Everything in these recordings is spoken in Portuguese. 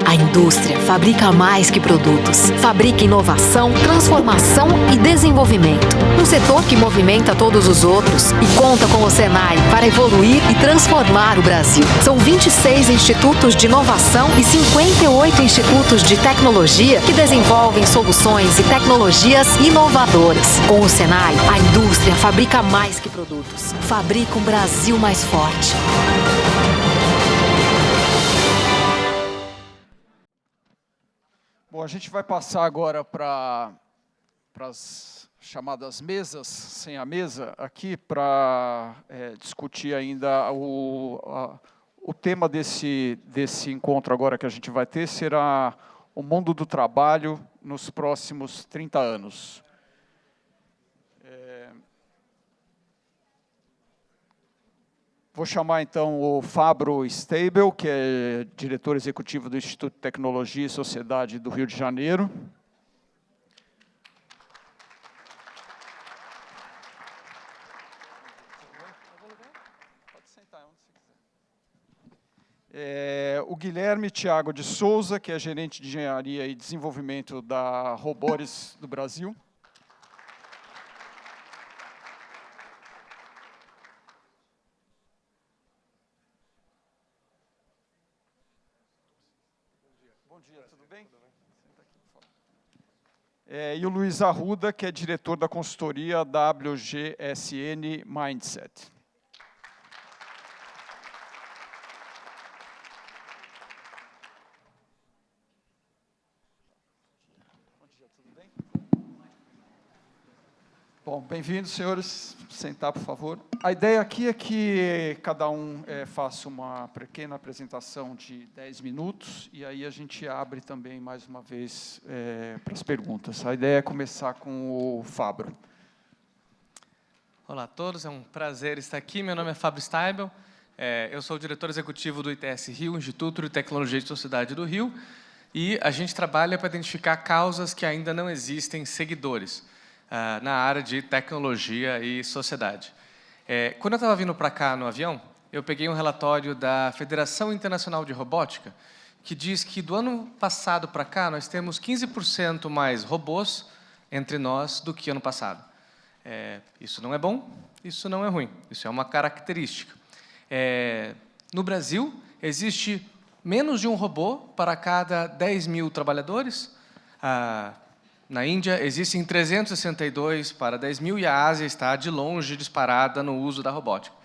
A indústria fabrica mais que produtos. Fabrica inovação, transformação e desenvolvimento. Um setor que movimenta todos os outros e conta com o Senai para evoluir e transformar o Brasil. São 26 institutos de inovação e 58 institutos de tecnologia que desenvolvem soluções e tecnologias inovadoras. Com o Senai, a indústria fabrica mais que produtos. Fabrica um Brasil mais forte. Bom, a gente vai passar agora para as chamadas mesas, sem a mesa, aqui para discutir ainda o tema desse encontro agora que a gente vai ter será o mundo do trabalho nos próximos 30 anos. Vou chamar, então, o Fábio Steibel, que é diretor executivo do Instituto de Tecnologia e Sociedade do Rio de Janeiro. O Guilherme Thiago de Souza, que é gerente de engenharia e desenvolvimento da Robores do Brasil. Bom dia, tudo bem? Senta aqui, por favor. E o Luiz Arruda, que é diretor da consultoria WGSN Mindset. Bom dia, tudo bem? Bom, bem-vindos, senhores. Sentar, por favor. A ideia aqui é que cada um faça uma pequena apresentação de 10 minutos, e aí a gente abre também, mais uma vez, para as perguntas. A ideia é começar com o Fábio. Olá a todos, é um prazer estar aqui. Meu nome é Fábio Steibel, eu sou o diretor executivo do ITS Rio, Instituto de Tecnologia e Sociedade do Rio, e a gente trabalha para identificar causas que ainda não existem seguidores na área de tecnologia e sociedade. Quando eu estava vindo para cá no avião, eu peguei um relatório da Federação Internacional de Robótica, que diz que do ano passado para cá nós temos 15% mais robôs entre nós do que ano passado. Isso não é bom, isso não é ruim, isso é uma característica. No Brasil, existe menos de um robô para cada 10 mil trabalhadores. Na Índia, existem 362 para 10 mil e a Ásia está de longe disparada no uso da robótica.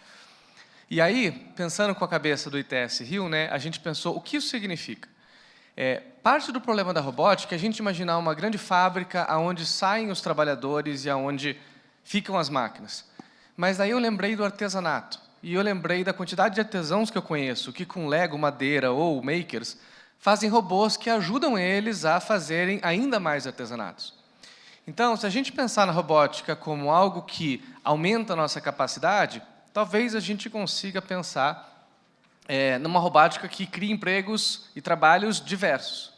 E aí, pensando com a cabeça do ITS Rio, a gente pensou o que isso significa. Parte do problema da robótica é a gente imaginar uma grande fábrica onde saem os trabalhadores e onde ficam as máquinas. Mas daí eu lembrei do artesanato. E eu lembrei da quantidade de artesãos que eu conheço, que com Lego, madeira ou makers, fazem robôs que ajudam eles a fazerem ainda mais artesanatos. Então, se a gente pensar na robótica como algo que aumenta a nossa capacidade, talvez a gente consiga pensar numa robótica que cria empregos e trabalhos diversos.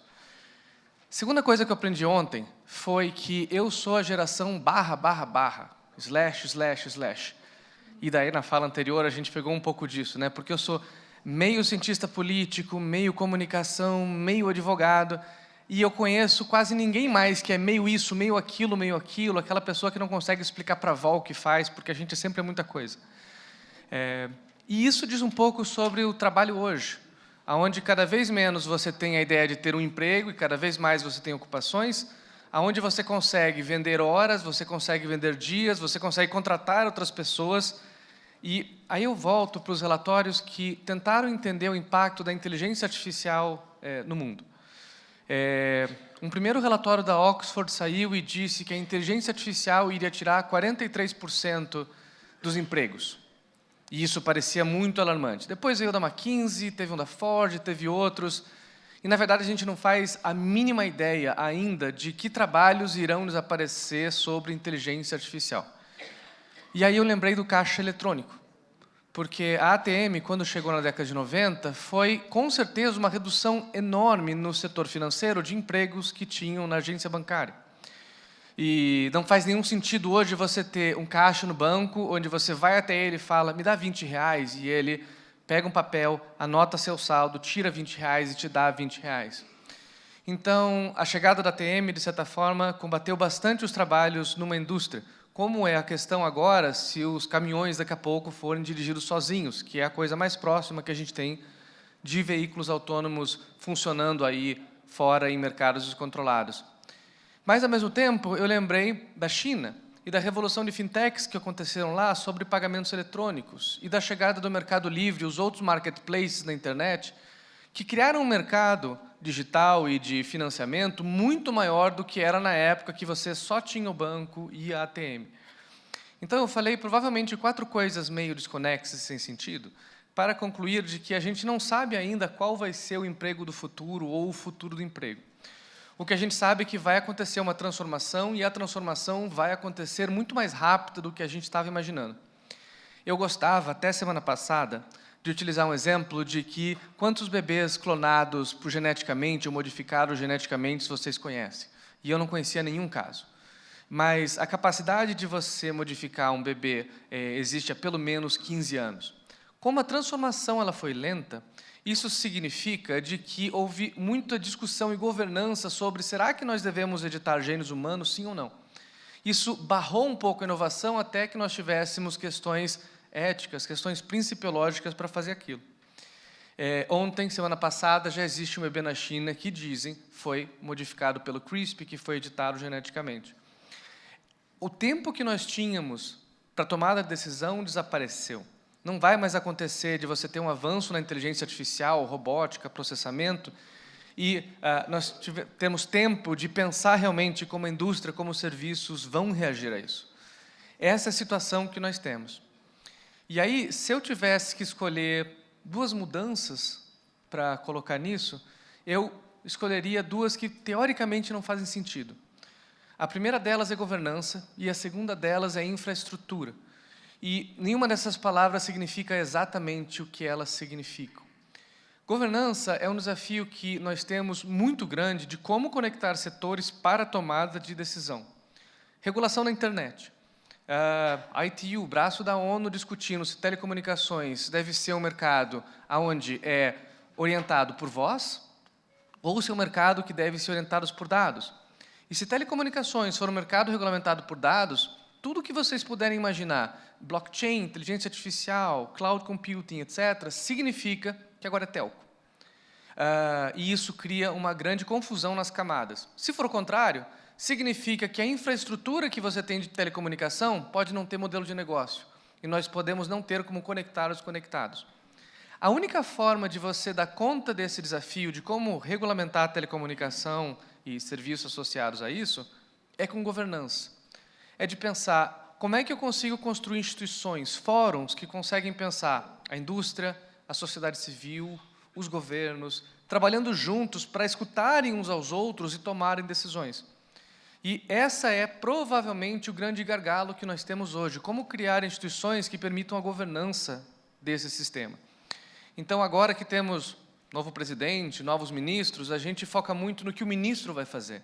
Segunda coisa que eu aprendi ontem foi que eu sou a geração ///, ///. E daí, na fala anterior, a gente pegou um pouco disso, porque eu sou meio cientista político, meio comunicação, meio advogado, e eu conheço quase ninguém mais que é meio isso, meio aquilo, aquela pessoa que não consegue explicar para a avó o que faz, porque a gente sempre é muita coisa. E isso diz um pouco sobre o trabalho hoje, onde cada vez menos você tem a ideia de ter um emprego e cada vez mais você tem ocupações, onde você consegue vender horas, você consegue vender dias, você consegue contratar outras pessoas. E aí eu volto para os relatórios que tentaram entender o impacto da inteligência artificial no mundo. Um primeiro relatório da Oxford saiu e disse que a inteligência artificial iria tirar 43% dos empregos. E isso parecia muito alarmante. Depois veio o da McKinsey, teve um da Ford, teve outros. E, na verdade, a gente não faz a mínima ideia ainda de que trabalhos irão desaparecer sobre inteligência artificial. E aí eu lembrei do caixa eletrônico, porque a ATM, quando chegou na década de 90, foi, com certeza, uma redução enorme no setor financeiro de empregos que tinham na agência bancária. E não faz nenhum sentido hoje você ter um caixa no banco, onde você vai até ele e fala, me dá R$20, e ele pega um papel, anota seu saldo, tira R$20 e te dá R$20. Então, a chegada da ATM, de certa forma, combateu bastante os trabalhos numa indústria. Como é a questão agora se os caminhões daqui a pouco forem dirigidos sozinhos, que é a coisa mais próxima que a gente tem de veículos autônomos funcionando aí fora em mercados descontrolados. Mas, ao mesmo tempo, eu lembrei da China e da revolução de fintechs que aconteceram lá sobre pagamentos eletrônicos e da chegada do Mercado Livre e os outros marketplaces na internet que criaram um mercado digital e de financiamento muito maior do que era na época que você só tinha o banco e a ATM. Então, eu falei provavelmente 4 coisas meio desconexas e sem sentido, para concluir de que a gente não sabe ainda qual vai ser o emprego do futuro ou o futuro do emprego. O que a gente sabe é que vai acontecer uma transformação e a transformação vai acontecer muito mais rápido do que a gente estava imaginando. Eu gostava, até semana passada, de utilizar um exemplo de que quantos bebês clonados geneticamente ou modificados geneticamente vocês conhecem. E eu não conhecia nenhum caso. Mas a capacidade de você modificar um bebê existe há pelo menos 15 anos. Como a transformação ela foi lenta, isso significa de que houve muita discussão e governança sobre será que nós devemos editar genes humanos, sim ou não. Isso barrou um pouco a inovação até que nós tivéssemos questões éticas, questões principiológicas para fazer aquilo. Ontem, semana passada, já existe um bebê na China que dizem foi modificado pelo CRISPR, que foi editado geneticamente. O tempo que nós tínhamos para tomar a decisão desapareceu. Não vai mais acontecer de você ter um avanço na inteligência artificial, robótica, processamento, e nós temos tempo de pensar realmente como a indústria, como os serviços vão reagir a isso. Essa é a situação que nós temos. E aí, se eu tivesse que escolher 2 mudanças para colocar nisso, eu escolheria 2 que, teoricamente, não fazem sentido. A primeira delas é governança e a segunda delas é infraestrutura. E nenhuma dessas palavras significa exatamente o que elas significam. Governança é um desafio que nós temos muito grande de como conectar setores para a tomada de decisão. Regulação na internet. ITU, braço da ONU, discutindo se telecomunicações deve ser um mercado onde é orientado por voz ou se é um mercado que deve ser orientado por dados. E se telecomunicações for um mercado regulamentado por dados, tudo que vocês puderem imaginar, blockchain, inteligência artificial, cloud computing, etc., significa que agora é telco. E isso cria uma grande confusão nas camadas. Se for o contrário, significa que a infraestrutura que você tem de telecomunicação pode não ter modelo de negócio, e nós podemos não ter como conectar os conectados. A única forma de você dar conta desse desafio, de como regulamentar a telecomunicação e serviços associados a isso, é com governança. É de pensar como é que eu consigo construir instituições, fóruns que conseguem pensar a indústria, a sociedade civil, os governos, trabalhando juntos para escutarem uns aos outros e tomarem decisões. E essa é provavelmente o grande gargalo que nós temos hoje, como criar instituições que permitam a governança desse sistema. Então, agora que temos novo presidente, novos ministros, a gente foca muito no que o ministro vai fazer.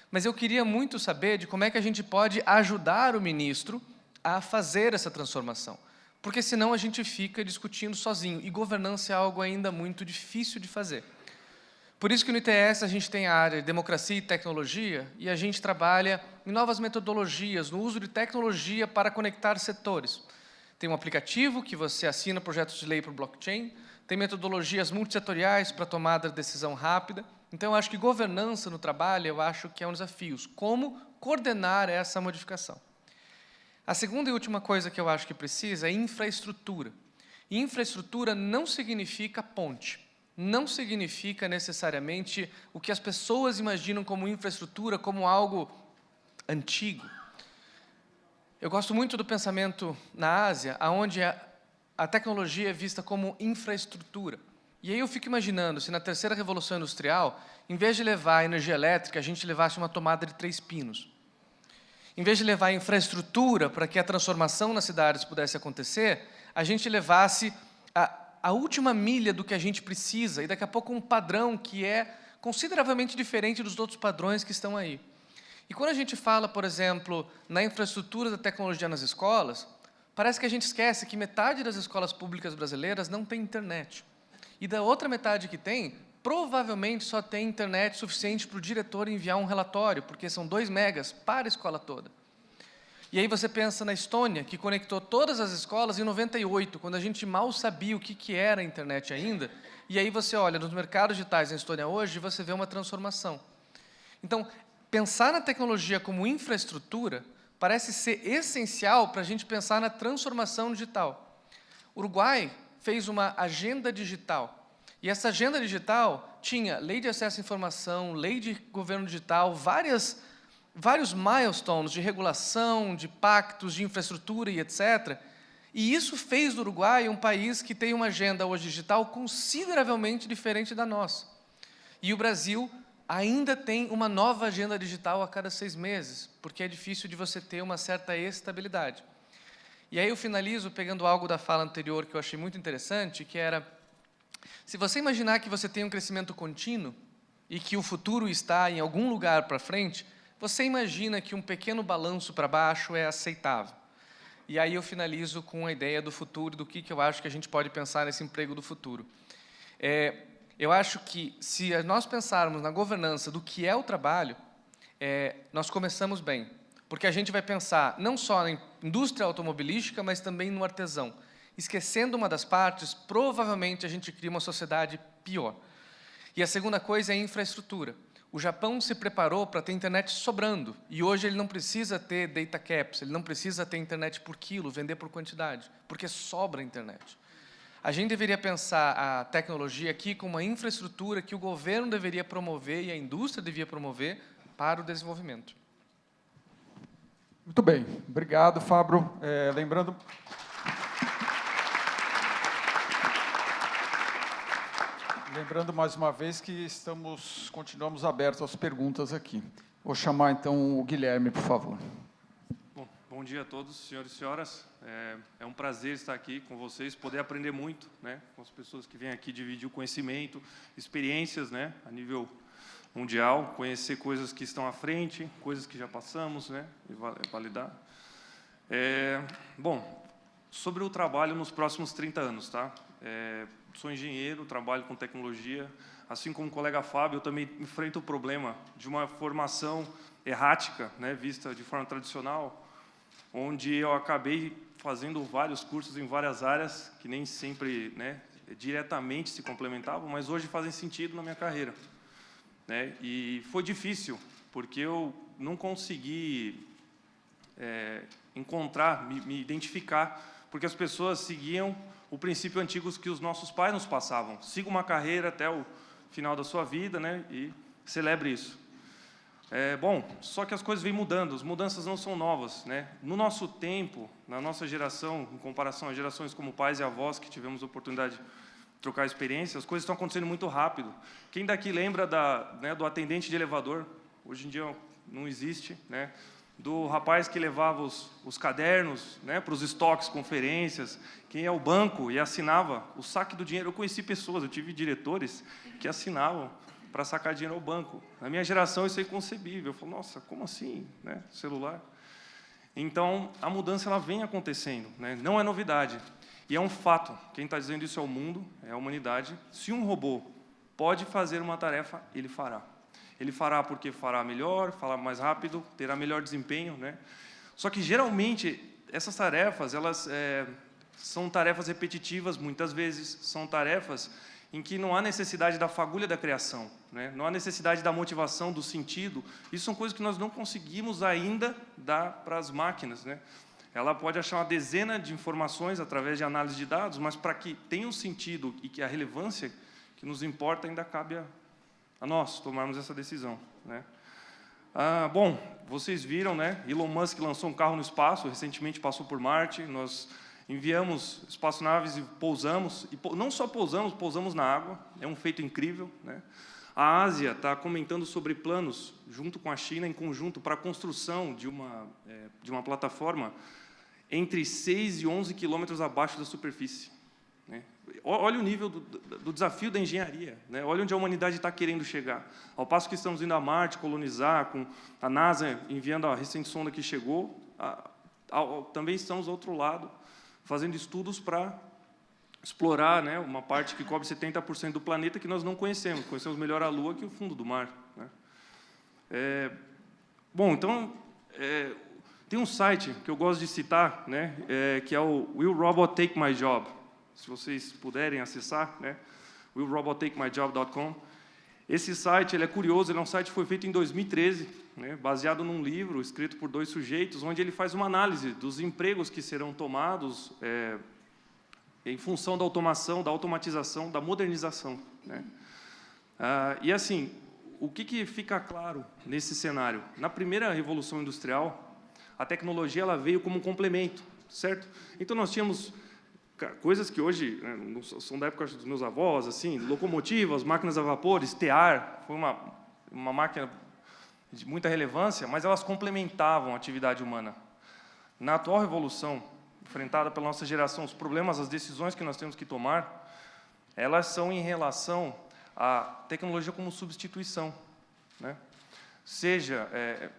Mas eu queria muito saber de como é que a gente pode ajudar o ministro a fazer essa transformação. Porque senão a gente fica discutindo sozinho, e governança é algo ainda muito difícil de fazer. Por isso que no ITS a gente tem a área de democracia e tecnologia, e a gente trabalha em novas metodologias, no uso de tecnologia para conectar setores. Tem um aplicativo que você assina projetos de lei para o blockchain, tem metodologias multissetoriais para tomada de decisão rápida. Então, eu acho que governança no trabalho, eu acho que é um desafio. Como coordenar essa modificação? A segunda e última coisa que eu acho que precisa é infraestrutura. E infraestrutura não significa ponte. Não significa necessariamente o que as pessoas imaginam como infraestrutura, como algo antigo. Eu gosto muito do pensamento na Ásia, onde a tecnologia é vista como infraestrutura. E aí eu fico imaginando, se na terceira revolução industrial, em vez de levar energia elétrica, a gente levasse uma tomada de 3 pinos. Em vez de levar infraestrutura para que a transformação nas cidades pudesse acontecer, a gente levasse a última milha do que a gente precisa, e daqui a pouco um padrão que é consideravelmente diferente dos outros padrões que estão aí. E quando a gente fala, por exemplo, na infraestrutura da tecnologia nas escolas, parece que a gente esquece que metade das escolas públicas brasileiras não tem internet. E da outra metade que tem, provavelmente só tem internet suficiente para o diretor enviar um relatório, porque são 2 megas para a escola toda. E aí você pensa na Estônia, que conectou todas as escolas em 98, quando a gente mal sabia o que era a internet ainda, e aí você olha nos mercados digitais na Estônia hoje e você vê uma transformação. Então, pensar na tecnologia como infraestrutura parece ser essencial para a gente pensar na transformação digital. O Uruguai fez uma agenda digital, e essa agenda digital tinha lei de acesso à informação, lei de governo digital, vários milestones de regulação, de pactos, de infraestrutura e etc. E isso fez do Uruguai um país que tem uma agenda hoje digital consideravelmente diferente da nossa. E o Brasil ainda tem uma nova agenda digital a cada 6 meses, porque é difícil de você ter uma certa estabilidade. E aí eu finalizo pegando algo da fala anterior que eu achei muito interessante, que era, se você imaginar que você tem um crescimento contínuo e que o futuro está em algum lugar para frente, você imagina que um pequeno balanço para baixo é aceitável. E aí eu finalizo com a ideia do futuro, do que eu acho que a gente pode pensar nesse emprego do futuro. Eu acho que, se nós pensarmos na governança do que é o trabalho, nós começamos bem. Porque a gente vai pensar não só na indústria automobilística, mas também no artesão. Esquecendo uma das partes, provavelmente a gente cria uma sociedade pior. E a segunda coisa é a infraestrutura. O Japão se preparou para ter internet sobrando, e hoje ele não precisa ter data caps, ele não precisa ter internet por quilo, vender por quantidade, porque sobra internet. A gente deveria pensar a tecnologia aqui como uma infraestrutura que o governo deveria promover e a indústria devia promover para o desenvolvimento. Muito bem, obrigado, Fábio. Lembrando mais uma vez que continuamos abertos às perguntas aqui. Vou chamar, então, o Guilherme, por favor. Bom dia a todos, senhores e senhoras. É um prazer estar aqui com vocês, poder aprender muito, né, com as pessoas que vêm aqui dividir o conhecimento, experiências, né, a nível mundial, conhecer coisas que estão à frente, coisas que já passamos, né, e validar. Bom, sobre o trabalho nos próximos 30 anos, tá? Sou engenheiro, trabalho com tecnologia. Assim como o colega Fábio, eu também enfrento o problema de uma formação errática, né, vista de forma tradicional, onde eu acabei fazendo vários cursos em várias áreas, que nem sempre, né, diretamente se complementavam, mas hoje fazem sentido na minha carreira. Né? E foi difícil, porque eu não consegui encontrar, me identificar, porque as pessoas seguiam o princípio antigo que os nossos pais nos passavam. Siga uma carreira até o final da sua vida, né, e celebre isso. Bom, só que as coisas vêm mudando, as mudanças não são novas. Né? No nosso tempo, na nossa geração, em comparação a gerações como pais e avós, que tivemos a oportunidade de trocar experiência, as coisas estão acontecendo muito rápido. Quem daqui lembra do atendente de elevador? Hoje em dia não existe, né? Do rapaz que levava os cadernos, né, para os estoques, conferências, quem ia ao banco e assinava o saque do dinheiro. Eu conheci pessoas, eu tive diretores que assinavam para sacar dinheiro ao banco. Na minha geração isso é inconcebível. Eu falo, nossa, como assim, né, celular? Então, a mudança ela vem acontecendo, né? Não é novidade. E é um fato, quem está dizendo isso é o mundo, é a humanidade. Se um robô pode fazer uma tarefa, ele fará. Ele fará porque fará melhor, fará mais rápido, terá melhor desempenho, né? Só que, geralmente, essas tarefas, elas são tarefas repetitivas, muitas vezes, são tarefas em que não há necessidade da fagulha da criação, né? Não há necessidade da motivação, do sentido. Isso são coisas que nós não conseguimos ainda dar para as máquinas, né? Ela pode achar uma dezena de informações através de análise de dados, mas para que tenha um sentido e que a relevância que nos importa ainda cabe a nós tomarmos essa decisão, né? Bom, vocês viram, né? Elon Musk lançou um carro no espaço, recentemente passou por Marte, nós enviamos espaçonaves e pousamos, e não só pousamos na água, é um feito incrível, né? A Ásia está comentando sobre planos, junto com a China, em conjunto, para a construção de uma plataforma entre 6 e 11 quilômetros abaixo da superfície. Né? Olha o nível do desafio da engenharia, né? Olha onde a humanidade está querendo chegar. Ao passo que estamos indo a Marte, colonizar, com a NASA enviando a recente sonda que chegou, também estamos ao outro lado, fazendo estudos para explorar, né, uma parte que cobre 70% do planeta que nós não conhecemos. Conhecemos melhor a Lua que o fundo do mar, né? Bom, então, tem um site que eu gosto de citar, né, que é o Will Robot Take My Job? Se vocês puderem acessar, né, willrobottakemyjob.com. Esse site ele é curioso, ele é um site que foi feito em 2013, né, baseado num livro escrito por 2 sujeitos, onde ele faz uma análise dos empregos que serão tomados em função da automação, da automatização, da modernização, né? E assim, o que fica claro nesse cenário? Na primeira revolução industrial, a tecnologia ela veio como um complemento, certo? Então nós tínhamos coisas que hoje, né, são da época dos meus avós, assim, locomotivas, máquinas a vapor, tear, foi uma máquina de muita relevância, mas elas complementavam a atividade humana. Na atual revolução enfrentada pela nossa geração, os problemas, as decisões que nós temos que tomar, elas são em relação à tecnologia como substituição, né? Seja,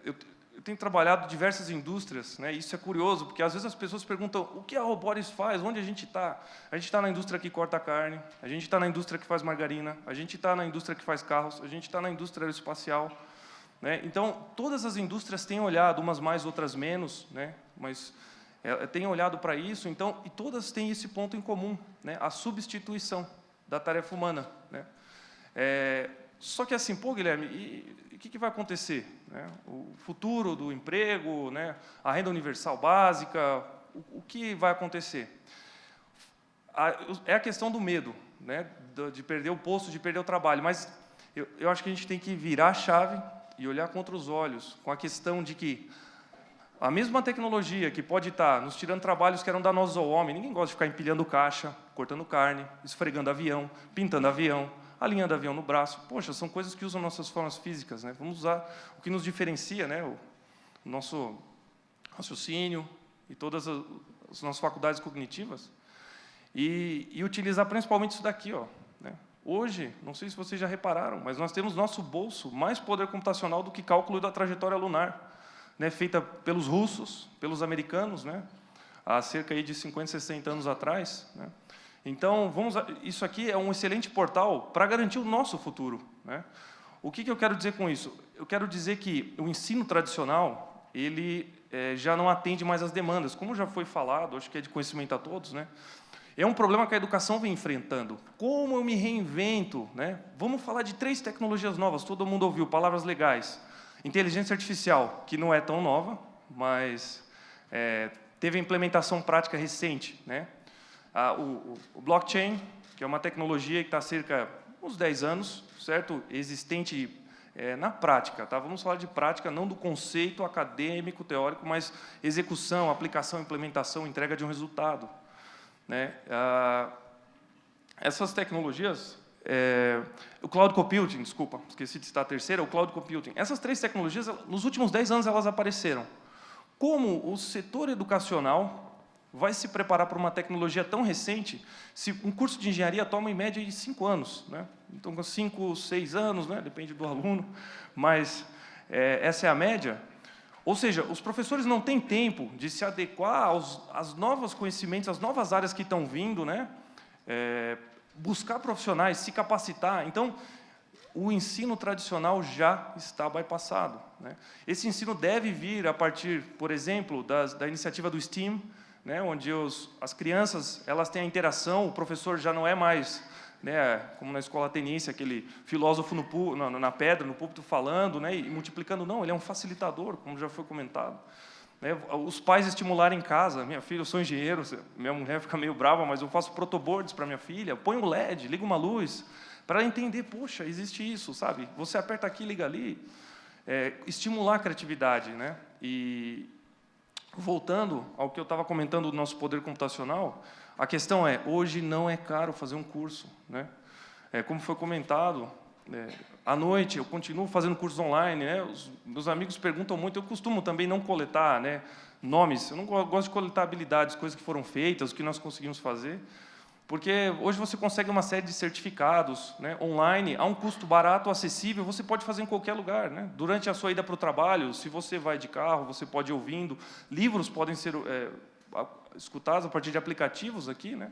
eu tenho trabalhado em diversas indústrias, né? Isso é curioso, porque às vezes as pessoas perguntam o que a Robotics faz, onde a gente está? A gente está na indústria que corta carne, a gente está na indústria que faz margarina, a gente está na indústria que faz carros, a gente está na indústria aeroespacial, né? Então, todas as indústrias têm olhado, umas mais, outras menos, né? Mas têm olhado para isso, então, e todas têm esse ponto em comum, né? A substituição da tarefa humana, né? Só que assim, pô, Guilherme, e o que vai acontecer, né? O futuro do emprego, né? A renda universal básica, o que vai acontecer? É a questão do medo, né? De perder o posto, de perder o trabalho, mas eu acho que a gente tem que virar a chave e olhar contra os olhos, com a questão de que a mesma tecnologia que pode estar nos tirando trabalhos que eram danosos ao homem, ninguém gosta de ficar empilhando caixa, cortando carne, esfregando avião, pintando avião, alinhando avião no braço. Poxa, são coisas que usam nossas formas físicas, né? Vamos usar o que nos diferencia, né? O nosso raciocínio e todas as nossas faculdades cognitivas e utilizar principalmente isso daqui, ó, né? Hoje, não sei se vocês já repararam, mas nós temos no nosso bolso mais poder computacional do que cálculo da trajetória lunar, né, feita pelos russos, pelos americanos, né, há cerca aí de 50, 60 anos atrás, né. Então, isso aqui é um excelente portal para garantir o nosso futuro, né. O que eu quero dizer com isso? Eu quero dizer que o ensino tradicional, ele já não atende mais às demandas, como já foi falado, acho que é de conhecimento a todos, né. É um problema que a educação vem enfrentando. Como eu me reinvento, né? Vamos falar de 3 tecnologias novas, todo mundo ouviu, palavras legais. Inteligência artificial, que não é tão nova, mas teve a implementação prática recente, né? O blockchain, que é uma tecnologia que está há cerca de uns 10 anos, certo? Existente na prática, tá? Vamos falar de prática, não do conceito acadêmico, teórico, mas execução, aplicação, implementação, entrega de um resultado, né? Essas tecnologias, o Cloud Computing, desculpa, esqueci de citar a terceira, o Cloud Computing. Essas 3 tecnologias, nos últimos 10 anos, elas apareceram. Como o setor educacional vai se preparar para uma tecnologia tão recente, se um curso de engenharia toma, em média, de 5 anos, né? Então, 5, 6 anos, né? Depende do aluno, mas essa é a média. Ou seja, os professores não têm tempo de se adequar aos novos conhecimentos, às novas áreas que estão vindo, né? Buscar profissionais, se capacitar. Então, o ensino tradicional já está bypassado, né? Esse ensino deve vir a partir, por exemplo, da iniciativa do STEAM, né? Onde as crianças elas têm a interação, o professor já não é mais, né, como na escola ateniense, aquele filósofo na pedra, no púlpito falando, né, e multiplicando. Não, ele é um facilitador, como já foi comentado, né? Os pais estimularem em casa. Minha filha, eu sou engenheiro, minha mulher fica meio brava, mas eu faço protoboards para minha filha, põe um LED, liga uma luz, para ela entender, poxa, existe isso, sabe? Você aperta aqui, liga ali. Estimular a criatividade, né? E, voltando ao que eu estava comentando do nosso poder computacional, a questão hoje não é caro fazer um curso, né? Como foi comentado, à noite eu continuo fazendo cursos online, né? Os meus amigos perguntam muito, eu costumo também não coletar, né, nomes, eu não gosto de coletar habilidades, coisas que foram feitas, o que nós conseguimos fazer, porque hoje você consegue uma série de certificados, né, online, a um custo barato, acessível, você pode fazer em qualquer lugar, né? Durante a sua ida para o trabalho, se você vai de carro, você pode ir ouvindo, livros podem ser escutados a partir de aplicativos aqui, né?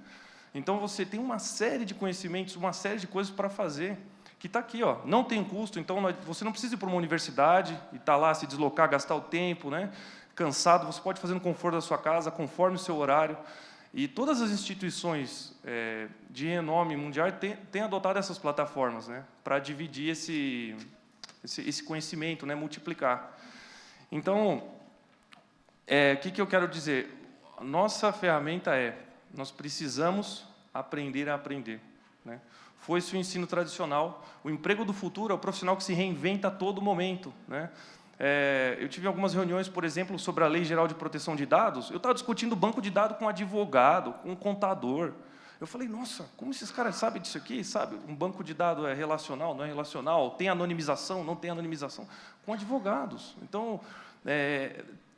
Então, você tem uma série de conhecimentos, uma série de coisas para fazer, que está aqui, ó, não tem custo, então você não precisa ir para uma universidade e estar lá, se deslocar, gastar o tempo, né, cansado, você pode fazer no conforto da sua casa, conforme o seu horário. E todas as instituições de renome mundial têm adotado essas plataformas, né, para dividir esse conhecimento, né, multiplicar. Então, o que eu quero dizer? A nossa ferramenta nós precisamos aprender a aprender, né? Foi-se o ensino tradicional. O emprego do futuro é o profissional que se reinventa a todo momento, né? Eu tive algumas reuniões, por exemplo, sobre a Lei Geral de Proteção de Dados. Eu estava discutindo banco de dados com um advogado, com um contador. Eu falei, nossa, como esses caras sabem disso aqui? Sabe, um banco de dados é relacional, não é relacional? Tem anonimização, não tem anonimização? Com advogados. Então,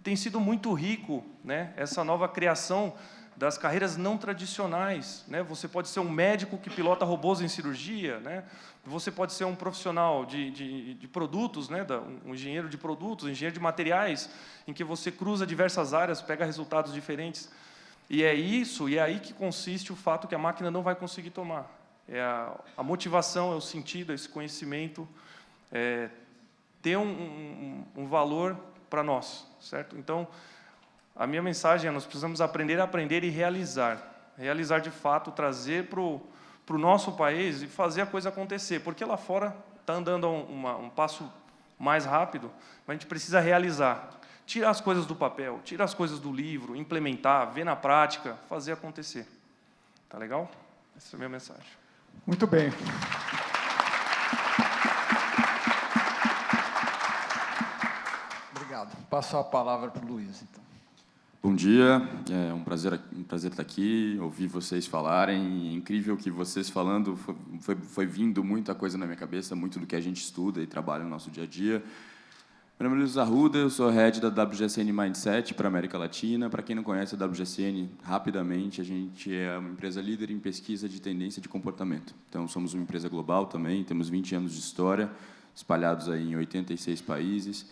tem sido muito rico, né, essa nova criação das carreiras não tradicionais, né? Você pode ser um médico que pilota robôs em cirurgia, né? Você pode ser um profissional de produtos, né? Um engenheiro de produtos, engenheiro de materiais, em que você cruza diversas áreas, pega resultados diferentes. E é aí que consiste o fato que a máquina não vai conseguir tomar. A motivação, é o sentido, esse conhecimento, ter um valor para nós, certo? Então, a minha mensagem é: nós precisamos aprender a aprender e realizar. Realizar de fato, trazer para o nosso país e fazer a coisa acontecer. Porque lá fora está andando um passo mais rápido, mas a gente precisa realizar. Tirar as coisas do papel, tirar as coisas do livro, implementar, ver na prática, fazer acontecer. Tá legal? Essa é a minha mensagem. Muito bem. Obrigado. Passo a palavra para o Luiz, então. Bom dia, é um prazer estar aqui, ouvir vocês falarem. É incrível que vocês falando, foi vindo muita coisa na minha cabeça, muito do que a gente estuda e trabalha no nosso dia a dia. Meu nome é Luiz Arruda, eu sou head da WGSN Mindset para a América Latina. Para quem não conhece a WGSN, rapidamente, a gente é uma empresa líder em pesquisa de tendência de comportamento. Então, somos uma empresa global também, temos 20 anos de história, espalhados aí em 86 países.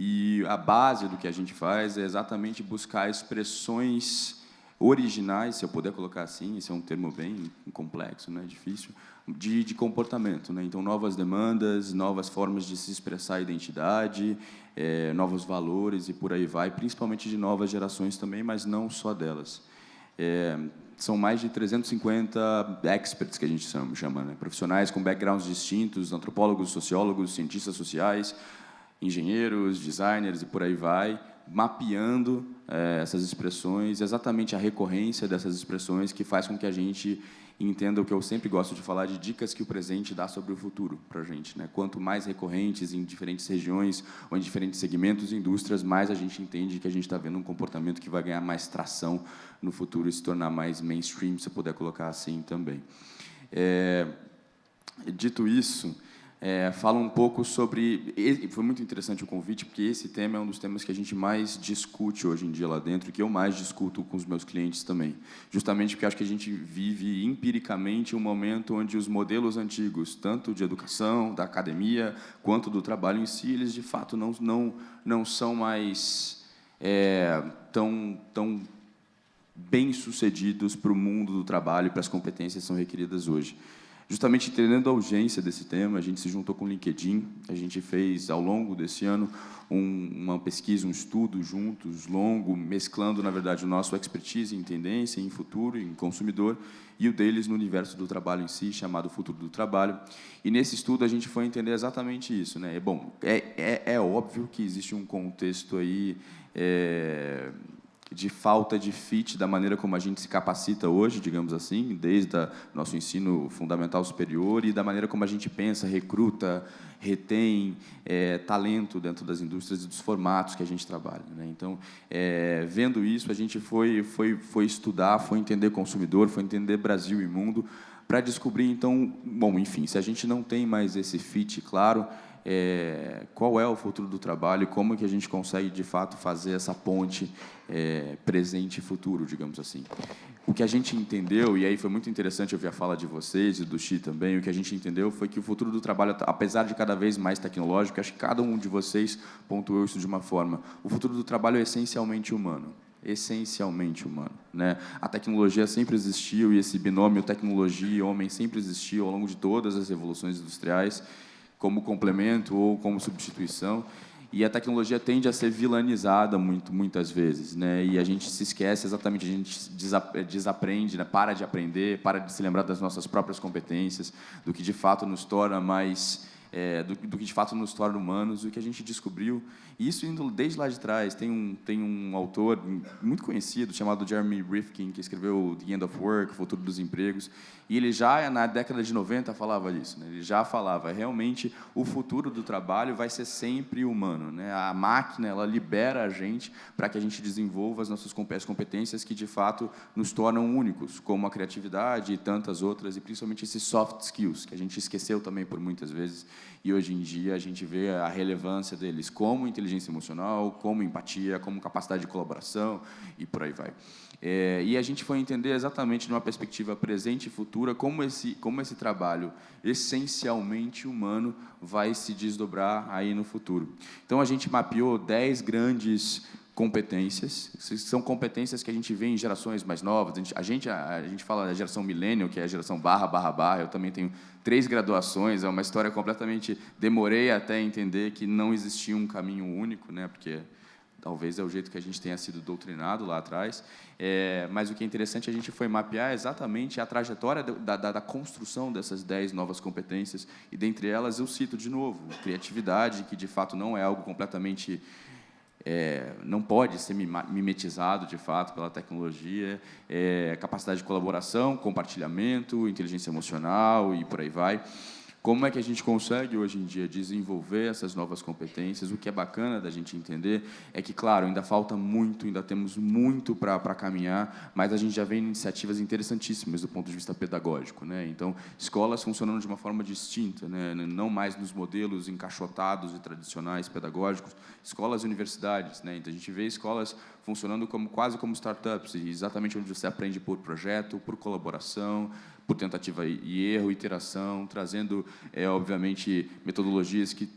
E a base do que a gente faz é exatamente buscar expressões originais, se eu puder colocar assim, esse é um termo bem complexo, né, difícil, de comportamento, né? Então, novas demandas, novas formas de se expressar a identidade, novos valores e por aí vai, principalmente de novas gerações também, mas não só delas. São mais de 350 experts que a gente chama, né? Profissionais com backgrounds distintos, antropólogos, sociólogos, cientistas sociais, engenheiros, designers e por aí vai, mapeando essas expressões, exatamente a recorrência dessas expressões que faz com que a gente entenda o que eu sempre gosto de falar, de dicas que o presente dá sobre o futuro para a gente, né? Quanto mais recorrentes em diferentes regiões ou em diferentes segmentos e indústrias, mais a gente entende que a gente está vendo um comportamento que vai ganhar mais tração no futuro e se tornar mais mainstream, se eu puder colocar assim também. Dito isso, fala um pouco sobre... Foi muito interessante o convite, porque esse tema é um dos temas que a gente mais discute hoje em dia lá dentro, e que eu mais discuto com os meus clientes também. Justamente porque acho que a gente vive empiricamente um momento onde os modelos antigos, tanto de educação, da academia, quanto do trabalho em si, eles, de fato, não são mais tão bem-sucedidos para o mundo do trabalho e para as competências que são requeridas hoje. Justamente entendendo a urgência desse tema, a gente se juntou com o LinkedIn, a gente fez, ao longo desse ano, uma pesquisa, um estudo juntos, longo, mesclando, na verdade, o nosso expertise em tendência, em futuro, em consumidor, e o deles no universo do trabalho em si, chamado Futuro do Trabalho. E, nesse estudo, a gente foi entender exatamente isso, né? Bom, é óbvio que existe um contexto aí... de falta de fit da maneira como a gente se capacita hoje, digamos assim, desde o nosso ensino fundamental superior e da maneira como a gente pensa, recruta, retém talento dentro das indústrias e dos formatos que a gente trabalha, né? Então, vendo isso, a gente foi estudar, foi entender consumidor, foi entender Brasil e mundo, para descobrir, então, bom, enfim, se a gente não tem mais esse fit claro, qual é o futuro do trabalho e como que a gente consegue, de fato, fazer essa ponte presente e futuro, digamos assim. O que a gente entendeu, e aí foi muito interessante ouvir a fala de vocês e do Xi também, o que a gente entendeu foi que o futuro do trabalho, apesar de cada vez mais tecnológico, acho que cada um de vocês pontuou isso de uma forma, o futuro do trabalho é essencialmente humano. essencialmente humano, né? A tecnologia sempre existiu, e esse binômio tecnologia e homem sempre existiu ao longo de todas as revoluções industriais, como complemento ou como substituição. E a tecnologia tende a ser vilanizada muitas vezes, né? E a gente se esquece exatamente, a gente desaprende, né? Para de aprender, para de se lembrar das nossas próprias competências, do que de fato nos torna mais do que de fato nos torna humanos, o que a gente descobriu. E isso indo desde lá de trás. Tem um autor muito conhecido chamado Jeremy Rifkin, que escreveu The End of Work, O Futuro dos Empregos, e ele já na década de 90 falava isso, né? Ele já falava, realmente, o futuro do trabalho vai ser sempre humano, né? A máquina, ela libera a gente para que a gente desenvolva as nossas competências que, de fato, nos tornam únicos, como a criatividade e tantas outras, e principalmente esses soft skills, que a gente esqueceu também por muitas vezes, e hoje em dia a gente vê a relevância deles como inteligência emocional, como empatia, como capacidade de colaboração, e por aí vai. E a gente foi entender exatamente numa perspectiva presente e futura como esse trabalho essencialmente humano vai se desdobrar aí no futuro. Então, a gente mapeou 10 grandes competências. São competências que a gente vê em gerações mais novas. A gente fala da geração millennial, que é a geração //. Eu também tenho 3 graduações. É uma história completamente... Demorei até entender que não existia um caminho único, né? Porque talvez é o jeito que a gente tenha sido doutrinado lá atrás. Mas o que é interessante, a gente foi mapear exatamente a trajetória da construção dessas 10 novas competências. E, dentre elas, eu cito de novo, criatividade, que, de fato, não é algo completamente... não pode ser mimetizado, de fato, pela tecnologia, capacidade de colaboração, compartilhamento, inteligência emocional e por aí vai. Como é que a gente consegue, hoje em dia, desenvolver essas novas competências? O que é bacana da gente entender é que, claro, ainda falta muito, ainda temos muito para caminhar, mas a gente já vê iniciativas interessantíssimas do ponto de vista pedagógico, né? Então, escolas funcionando de uma forma distinta, né? Não mais nos modelos encaixotados e tradicionais pedagógicos, escolas e universidades, né? Então, a gente vê escolas funcionando quase como startups, exatamente onde você aprende por projeto, por colaboração, por tentativa e erro, iteração, trazendo, obviamente, metodologias que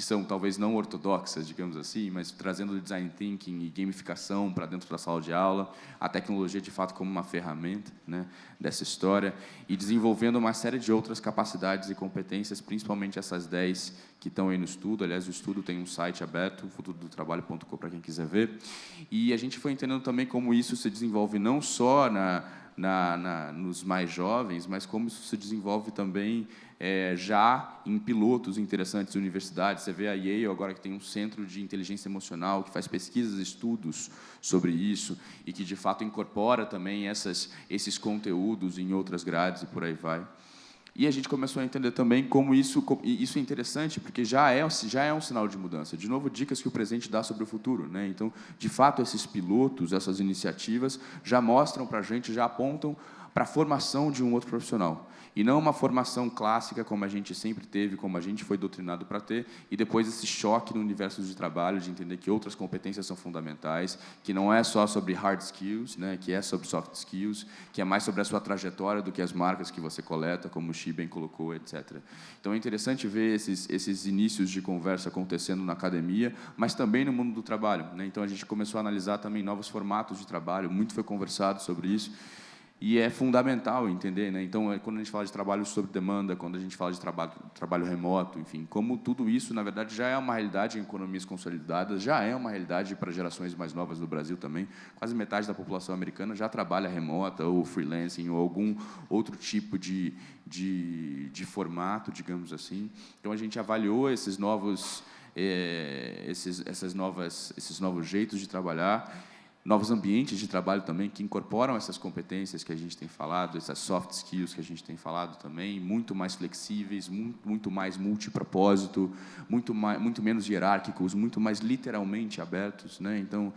são talvez não ortodoxas, digamos assim, mas trazendo design thinking e gamificação para dentro da sala de aula, a tecnologia, de fato, como uma ferramenta, né, dessa história, e desenvolvendo uma série de outras capacidades e competências, principalmente essas 10 que estão aí no estudo. Aliás, o estudo tem um site aberto, futurodotrabalho.com, para quem quiser ver. E a gente foi entendendo também como isso se desenvolve não só nos mais jovens, mas como isso se desenvolve também já em pilotos interessantes de universidades. Você vê a Yale agora, que tem um centro de inteligência emocional, que faz pesquisas e estudos sobre isso, e que, de fato, incorpora também esses conteúdos em outras grades e por aí vai. E a gente começou a entender também como isso é interessante, porque já é um sinal de mudança. De novo, dicas que o presente dá sobre o futuro, né? Então, de fato, esses pilotos, essas iniciativas, já mostram para a gente, já apontam para a formação de um outro profissional. E não uma formação clássica, como a gente sempre teve, como a gente foi doutrinado para ter, e depois esse choque no universo de trabalho, de entender que outras competências são fundamentais, que não é só sobre hard skills, né, que é sobre soft skills, que é mais sobre a sua trajetória do que as marcas que você coleta, como o Xi bem colocou, etc. Então, é interessante ver esses inícios de conversa acontecendo na academia, mas também no mundo do trabalho, né? Então, a gente começou a analisar também novos formatos de trabalho, muito foi conversado sobre isso. E é fundamental entender, né? Então, quando a gente fala de trabalho sob demanda, quando a gente fala de trabalho remoto, enfim, como tudo isso, na verdade, já é uma realidade em economias consolidadas, já é uma realidade para gerações mais novas do Brasil também. Quase metade da população americana já trabalha remota, ou freelancing, ou algum outro tipo de formato, digamos assim. Então, a gente avaliou esses novos jeitos de trabalhar, novos ambientes de trabalho também que incorporam essas competências que a gente tem falado, essas soft skills que a gente tem falado também, muito mais flexíveis, muito mais multipropósito, muito menos hierárquicos, muito mais literalmente abertos, né? Então,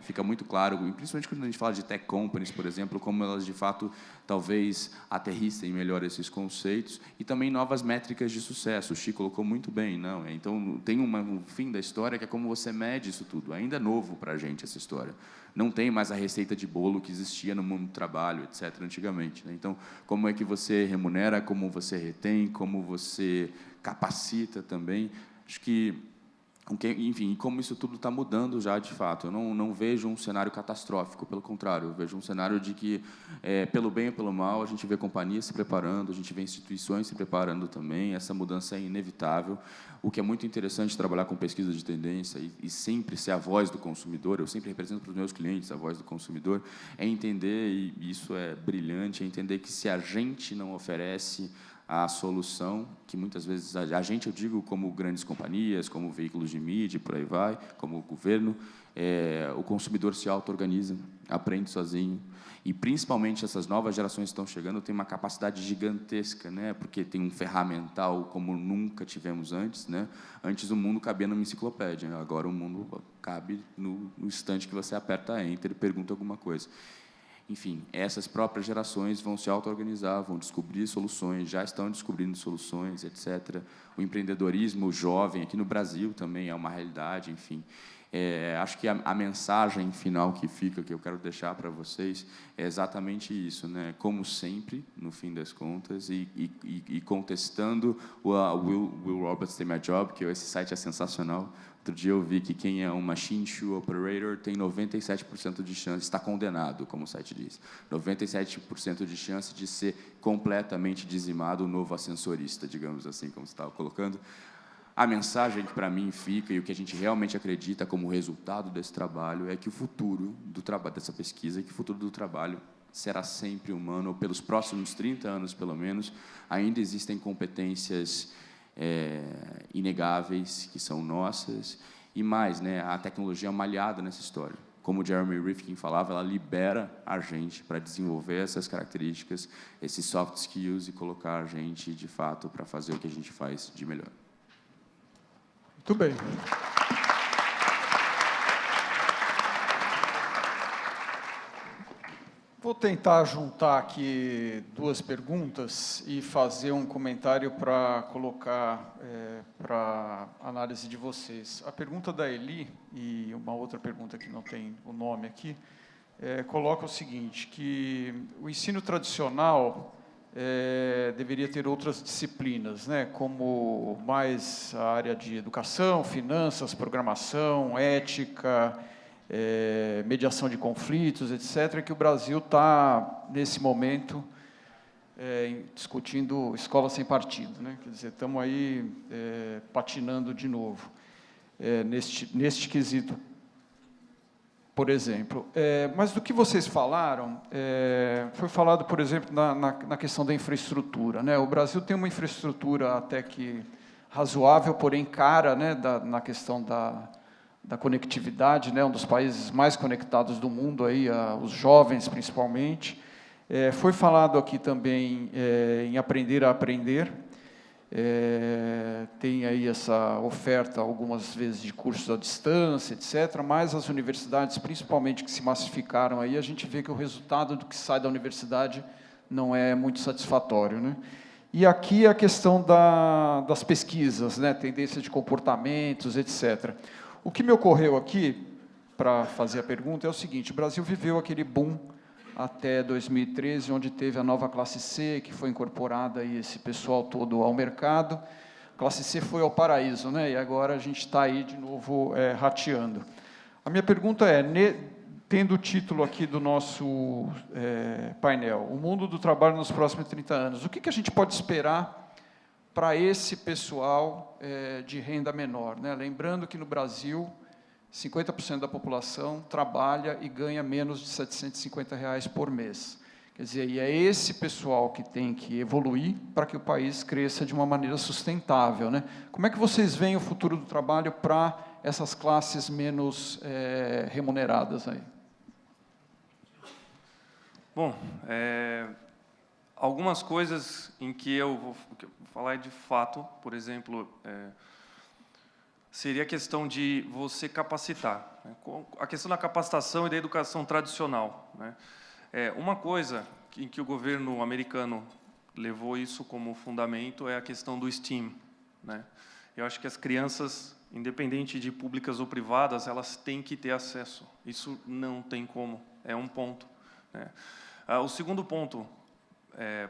fica muito claro, principalmente quando a gente fala de tech companies, por exemplo, como elas, de fato, talvez aterrissem melhor esses conceitos, e também novas métricas de sucesso. O Xi colocou muito bem, não? Então, tem um fim da história que é como você mede isso tudo. Ainda é novo para a gente essa história. Não tem mais a receita de bolo que existia no mundo do trabalho, etc., antigamente, né? Então, como é que você remunera, como você retém, como você capacita também. Acho que Enfim, como isso tudo está mudando já, de fato. Eu não vejo um cenário catastrófico, pelo contrário, eu vejo um cenário de que, pelo bem ou pelo mal, a gente vê companhias se preparando, a gente vê instituições se preparando também, essa mudança é inevitável. O que é muito interessante trabalhar com pesquisa de tendência e sempre ser a voz do consumidor, eu sempre represento para os meus clientes a voz do consumidor, é entender, e isso é brilhante, é entender que se a gente não oferece a solução, que muitas vezes a gente, eu digo como grandes companhias, como veículos de mídia, por aí vai, como o governo, o consumidor se auto-organiza, aprende sozinho, e principalmente essas novas gerações que estão chegando têm uma capacidade gigantesca, né? Porque tem um ferramental como nunca tivemos antes, né? Antes o mundo cabia numa enciclopédia, agora o mundo cabe no instante que você aperta Enter e pergunta alguma coisa. Enfim, essas próprias gerações vão se auto-organizar, vão descobrir soluções, já estão descobrindo soluções, etc. O empreendedorismo jovem, aqui no Brasil também é uma realidade, enfim. Acho que a mensagem final que fica, que eu quero deixar para vocês, é exatamente isso, né? Como sempre, no fim das contas, e contestando o Will Roberts Tem My Job, que esse site é sensacional. Outro dia eu vi que quem é um Machine Shoe Operator tem 97% de chance, está condenado, como o site diz, 97% de chance de ser completamente dizimado o novo ascensorista, digamos assim, como você estava colocando. A mensagem que para mim fica, e o que a gente realmente acredita como resultado desse trabalho, é que o futuro do trabalho, dessa pesquisa, que o futuro do trabalho será sempre humano, ou pelos próximos 30 anos, pelo menos, ainda existem competências inegáveis, que são nossas, e mais, né, a tecnologia é uma aliada nessa história. Como o Jeremy Rifkin falava, ela libera a gente para desenvolver essas características, esses soft skills, e colocar a gente, de fato, para fazer o que a gente faz de melhor. Muito bem. Vou tentar juntar aqui duas perguntas e fazer um comentário para colocar para análise de vocês. A pergunta da Eli, e uma outra pergunta que não tem o nome aqui, coloca o seguinte, que o ensino tradicional deveria ter outras disciplinas, né, como mais a área de educação, finanças, programação, ética, mediação de conflitos, etc., que o Brasil está, nesse momento, discutindo escola sem partido, né? Quer dizer, estamos aí patinando de novo neste quesito, por exemplo. Mas do que vocês falaram, foi falado, por exemplo, na questão da infraestrutura, né? O Brasil tem uma infraestrutura até que razoável, porém cara, né, na questão da conectividade, né, um dos países mais conectados do mundo, aí, os jovens principalmente. Foi falado aqui também em aprender a aprender. Tem aí essa oferta, algumas vezes, de cursos à distância, etc., mas as universidades, principalmente, que se massificaram, aí, a gente vê que o resultado do que sai da universidade não é muito satisfatório, né? E aqui a questão das pesquisas, né, tendência de comportamentos, etc. O que me ocorreu aqui, para fazer a pergunta, é o seguinte: o Brasil viveu aquele boom até 2013, onde teve a nova classe C, que foi incorporada aí esse pessoal todo ao mercado. A classe C foi ao paraíso, né? E agora a gente está aí de novo rateando. A minha pergunta é, tendo o título aqui do nosso painel, o mundo do trabalho nos próximos 30 anos, o que a gente pode esperar para esse pessoal de renda menor, né? Lembrando que no Brasil 50% da população trabalha e ganha menos de R$ 750 por mês. Quer dizer, e é esse pessoal que tem que evoluir para que o país cresça de uma maneira sustentável, né? Como é que vocês veem o futuro do trabalho para essas classes menos remuneradas aí? Bom, algumas coisas em que eu vou falar de fato, por exemplo, seria a questão de você capacitar, né? A questão da capacitação e da educação tradicional, né? Uma coisa em que o governo americano levou isso como fundamento é a questão do STEAM, né? Eu acho que as crianças, independente de públicas ou privadas, elas têm que ter acesso. Isso não tem como, é um ponto, né? O segundo ponto,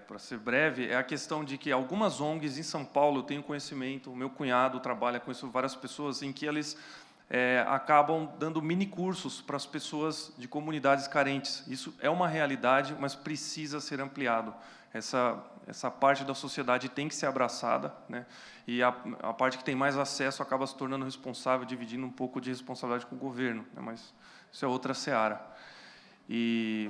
para ser breve, é a questão de que algumas ONGs em São Paulo, eu tenho conhecimento, o meu cunhado trabalha com isso, várias pessoas, em que eles acabam dando mini cursos para as pessoas de comunidades carentes. Isso é uma realidade, mas precisa ser ampliado. Essa parte da sociedade tem que ser abraçada, né? E a parte que tem mais acesso acaba se tornando responsável, dividindo um pouco de responsabilidade com o governo, né? Mas isso é outra seara. E,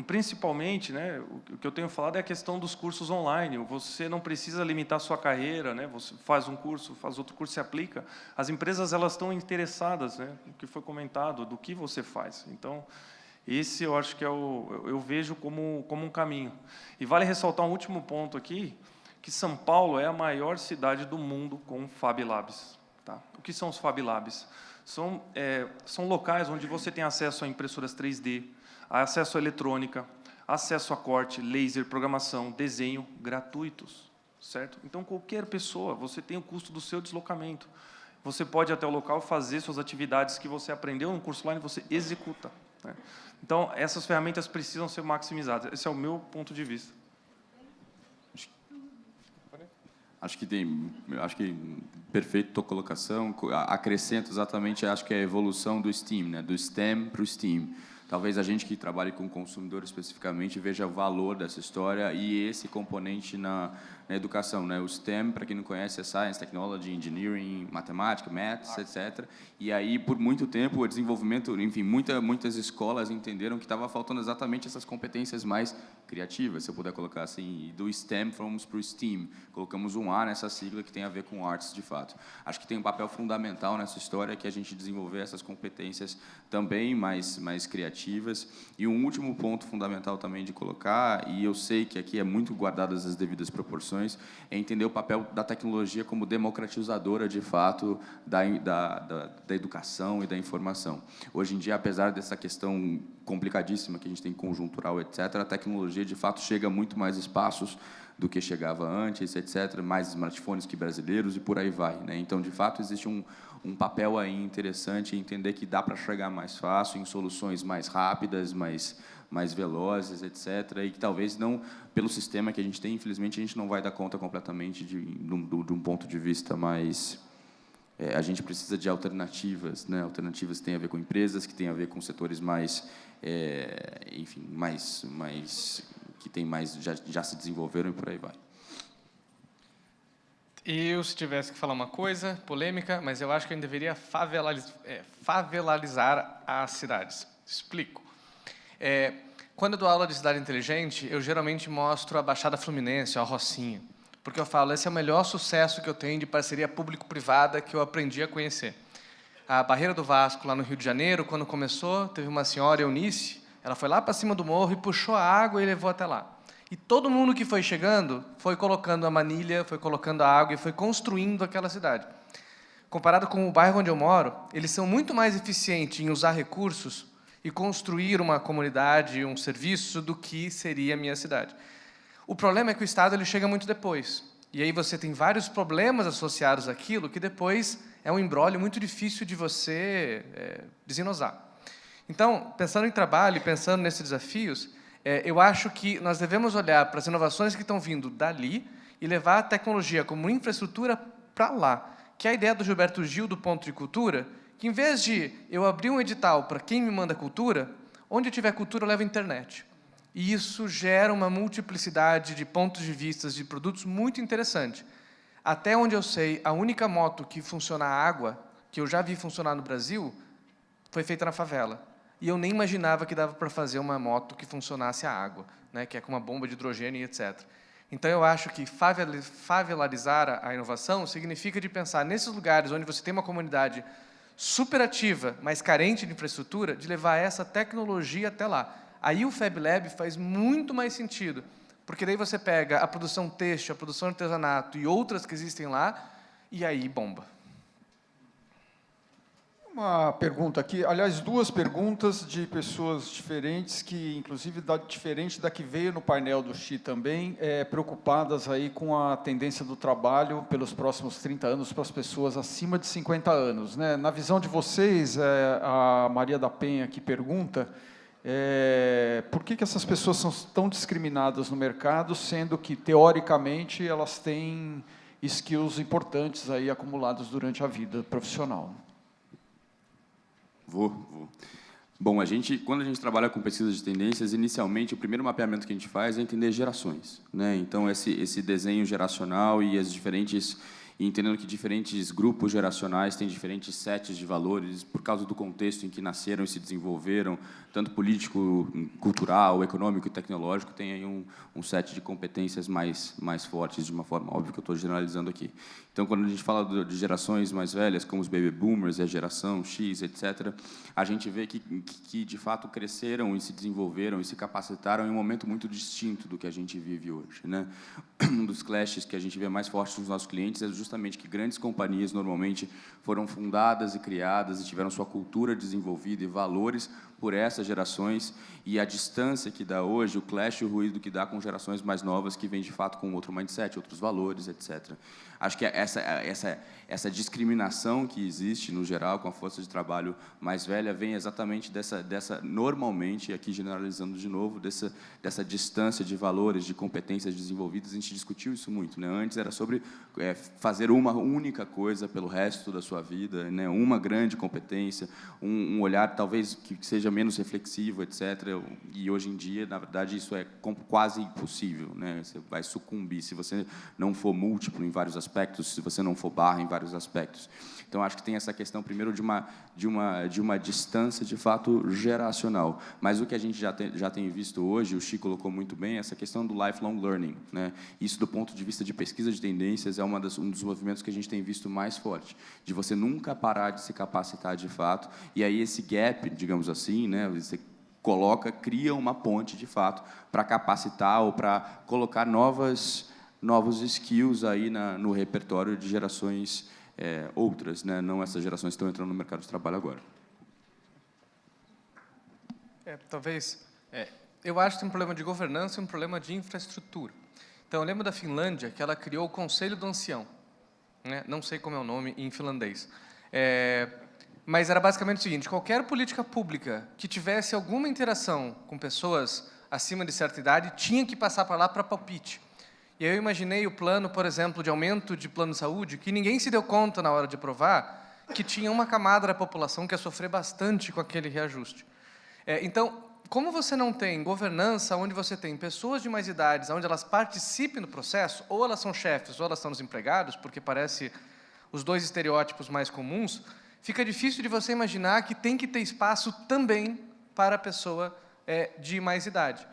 principalmente, né, o que eu tenho falado é a questão dos cursos online. Você não precisa limitar a sua carreira, né? Você faz um curso, faz outro curso, se aplica. As empresas elas estão interessadas, né, no que foi comentado, do que você faz. Então, esse eu acho que eu vejo como um caminho. E vale ressaltar um último ponto aqui, que São Paulo é a maior cidade do mundo com Fab Labs. Tá? O que são os Fab Labs? São locais onde você tem acesso a impressoras 3D, acesso à eletrônica, acesso a corte, laser, programação, desenho, gratuitos. Certo? Então, qualquer pessoa, você tem o custo do seu deslocamento. Você pode ir até o local fazer suas atividades que você aprendeu no curso online, você executa. Né? Então, essas ferramentas precisam ser maximizadas. Esse é o meu ponto de vista. Acho que perfeito tua colocação. Acrescento exatamente, acho que é a evolução do STEAM, né? Do STEM para o STEAM. Talvez a gente que trabalhe com o consumidor especificamente veja o valor dessa história e esse componente na educação, né? O STEM, para quem não conhece, é Science, Technology, Engineering, Matemática, Maths, etc. E aí, por muito tempo, o desenvolvimento, enfim, muitas escolas entenderam que estava faltando exatamente essas competências mais criativas, se eu puder colocar assim. E do STEM fomos para o STEAM, colocamos um A nessa sigla que tem a ver com artes, de fato. Acho que tem um papel fundamental nessa história que a gente desenvolver essas competências também mais criativas. E um último ponto fundamental também de colocar, e eu sei que aqui é muito guardadas as devidas proporções, é entender o papel da tecnologia como democratizadora, de fato, da educação e da informação. Hoje em dia, apesar dessa questão complicadíssima que a gente tem conjuntural, etc., a tecnologia, de fato, chega a muito mais espaços do que chegava antes, etc., mais smartphones que brasileiros e por aí vai, né? Então, de fato, existe um papel aí interessante em entender que dá para chegar mais fácil, em soluções mais rápidas, mais velozes, etc., e que talvez não, pelo sistema que a gente tem, infelizmente, a gente não vai dar conta completamente de um ponto de vista mais... a gente precisa de alternativas, né? Alternativas que têm a ver com empresas, que têm a ver com setores mais, enfim, que tem mais, já se desenvolveram e por aí vai. Eu, se tivesse que falar uma coisa, polêmica, mas eu acho que a gente deveria favelarizar as cidades. Explico. Quando eu dou aula de cidade inteligente, eu geralmente mostro a Baixada Fluminense, a Rocinha, porque eu falo, esse é o melhor sucesso que eu tenho de parceria público-privada que eu aprendi a conhecer. A Barreira do Vasco, lá no Rio de Janeiro, quando começou, teve uma senhora, Eunice, ela foi lá para cima do morro e puxou a água e levou até lá. E todo mundo que foi chegando foi colocando a manilha, foi colocando a água e foi construindo aquela cidade. Comparado com o bairro onde eu moro, eles são muito mais eficientes em usar recursos e construir uma comunidade, um serviço, do que seria a minha cidade. O problema é que o Estado ele chega muito depois. E aí você tem vários problemas associados àquilo que depois é um imbróglio muito difícil de você desenosar. Então, pensando em trabalho e pensando nesses desafios, eu acho que nós devemos olhar para as inovações que estão vindo dali e levar a tecnologia como infraestrutura para lá, que é a ideia do Gilberto Gil, do Ponto de Cultura, que em vez de eu abrir um edital para quem me manda cultura, onde tiver cultura, eu levo a internet. E isso gera uma multiplicidade de pontos de vista, de produtos muito interessante. Até onde eu sei, a única moto que funciona a água, que eu já vi funcionar no Brasil, foi feita na favela. E eu nem imaginava que dava para fazer uma moto que funcionasse a água, né, que é com uma bomba de hidrogênio e etc. Então, eu acho que favelarizar a inovação significa de pensar nesses lugares onde você tem uma comunidade superativa, mas carente de infraestrutura, de levar essa tecnologia até lá. Aí o Fab Lab faz muito mais sentido, porque daí você pega a produção têxtil, a produção de artesanato e outras que existem lá, e aí bomba. Uma pergunta aqui, aliás, duas perguntas de pessoas diferentes, que inclusive diferente da que veio no painel do Xi também, preocupadas aí com a tendência do trabalho pelos próximos 30 anos para as pessoas acima de 50 anos. Né? Na visão de vocês, a Maria da Penha aqui pergunta, Por que essas pessoas são tão discriminadas no mercado, sendo que, teoricamente, elas têm skills importantes aí acumulados durante a vida profissional? Vou. Bom, quando a gente trabalha com pesquisa de tendências, inicialmente, o primeiro mapeamento que a gente faz é entender gerações, né? Então, esse desenho geracional e entendendo que diferentes grupos geracionais têm diferentes sets de valores por causa do contexto em que nasceram e se desenvolveram, tanto político, cultural, econômico e tecnológico, tem aí um set de competências mais fortes, de uma forma óbvia que eu estou generalizando aqui. Então, quando a gente fala de gerações mais velhas, como os baby boomers e a geração X, etc., a gente vê que de fato cresceram e se desenvolveram e se capacitaram em um momento muito distinto do que a gente vive hoje, né? Um dos clashes que a gente vê mais fortes nos nossos clientes é justamente que grandes companhias normalmente foram fundadas e criadas e tiveram sua cultura desenvolvida e valores por essas gerações, e a distância que dá hoje, o clash e o ruído que dá com gerações mais novas que vêm de fato com outro mindset, outros valores, etc. Acho que essa discriminação que existe no geral com a força de trabalho mais velha vem exatamente normalmente, aqui generalizando de novo, dessa distância de valores, de competências desenvolvidas. A gente discutiu isso muito, né? Antes era sobre fazer uma única coisa pelo resto da sua vida, né? Uma grande competência, um olhar talvez que seja menos reflexivo, etc. E hoje em dia, na verdade, isso é quase impossível, né? Você vai sucumbir se você não for múltiplo em vários aspectos, se você não for barra em vários aspectos. Então, acho que tem essa questão, primeiro, de uma distância, de fato, geracional. Mas o que a gente já tem visto hoje, o Chico colocou muito bem, essa questão do lifelong learning, né? Isso, do ponto de vista de pesquisa de tendências, é um dos movimentos que a gente tem visto mais forte, de você nunca parar de se capacitar de fato, e aí esse gap, digamos assim, né? Você cria uma ponte, de fato, para capacitar ou para colocar novos skills aí no repertório de gerações outras, né? Não essas gerações que estão entrando no mercado de trabalho agora. Eu acho que tem um problema de governança e um problema de infraestrutura. Então, eu lembro da Finlândia, que ela criou o Conselho do Ancião, né? Não sei como é o nome em finlandês. Mas era basicamente o seguinte: qualquer política pública que tivesse alguma interação com pessoas acima de certa idade tinha que passar para lá para palpite. E aí eu imaginei o plano, por exemplo, de aumento de plano de saúde, que ninguém se deu conta na hora de aprovar, que tinha uma camada da população que ia sofrer bastante com aquele reajuste. Então, como você não tem governança, onde você tem pessoas de mais idades, onde elas participem do processo, ou elas são chefes, ou elas são desempregados, porque parece os dois estereótipos mais comuns, fica difícil de você imaginar que tem que ter espaço também para a pessoa de mais idade.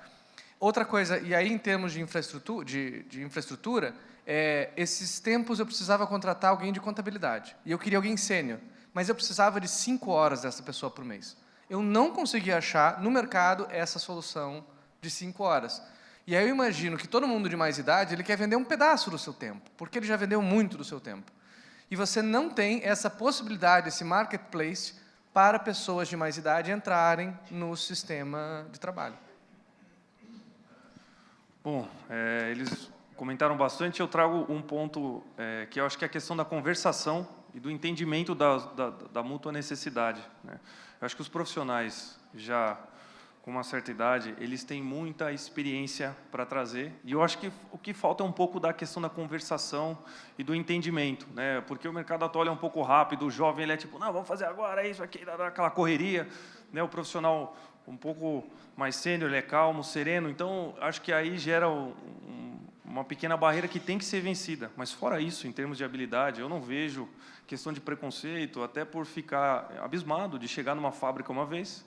Outra coisa, e aí em termos de infraestrutura, esses tempos eu precisava contratar alguém de contabilidade, e eu queria alguém sênior, mas eu precisava de 5 horas dessa pessoa por mês. Eu não conseguia achar no mercado essa solução de 5 horas. E aí eu imagino que todo mundo de mais idade, ele quer vender um pedaço do seu tempo, porque ele já vendeu muito do seu tempo. E você não tem essa possibilidade, esse marketplace, para pessoas de mais idade entrarem no sistema de trabalho. Bom, eles comentaram bastante. Eu trago um ponto que eu acho que é a questão da conversação e do entendimento da mútua necessidade, né? Eu acho que os profissionais, já com uma certa idade, eles têm muita experiência para trazer, e eu acho que o que falta é um pouco da questão da conversação e do entendimento, né? Porque o mercado atual é um pouco rápido, o jovem ele é tipo, não, vamos fazer agora, isso aqui, aquela correria, né? O profissional um pouco mais sênior, ele é calmo, sereno, então acho que aí gera uma pequena barreira que tem que ser vencida. Mas fora isso, em termos de habilidade, eu não vejo questão de preconceito, até por ficar abismado de chegar numa fábrica uma vez.